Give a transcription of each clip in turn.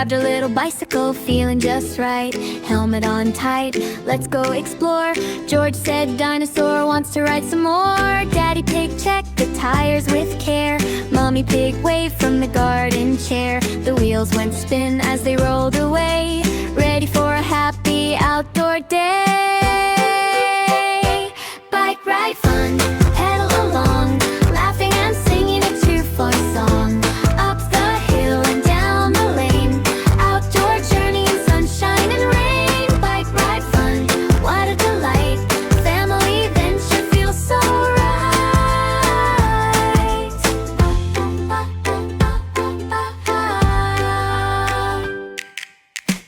grabbed her little bicycle, feeling just right. Helmet on tight, let's go explore. George said dinosaur wants to ride some more. Daddy Pig checked the tires with care. Mommy Pig waved from the garden chair. The wheels went spin as they rolled away, ready for a happy outdoor day. Bike ride fun, pedal along, laughing and singing a cheerful song. Up the hill and down the lane, outdoor journey in sunshine and rain. Bike ride fun, what a delight, family adventure feels so right.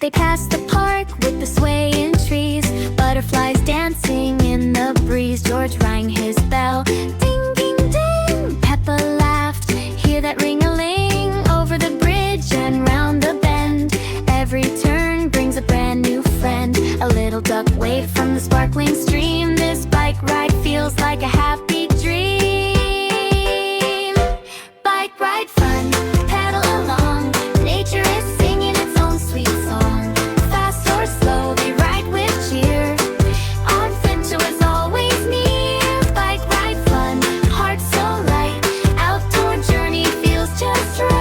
They passed the park with the swaying trees, butterflies dancing in the breeze. George rang his bell, ding, ding, ding. Peppa laughed, hear that ring-a-ling, over the bridge and round the bend. Every turn brings a brand new friend. A little duck waved from the sparkling stream. This bike ride feels like a happy dream. Bike ride fun, pedal along, nature is singing its own sweet song. Fast or slow, they ride with cheer. Our adventure was always near. Bike ride fun, heart so light, outdoor journey feels just right.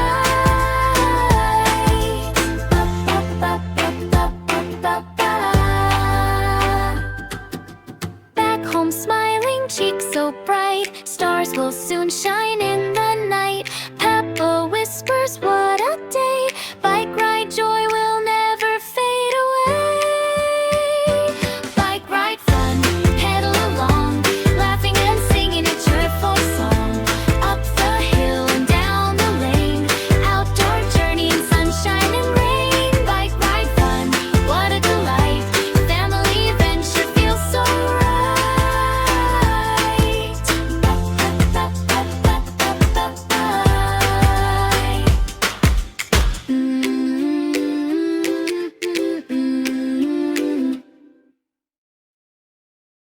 Back home smiling, cheeks so bright, stars will soon shine in the night. Peppa whispers, what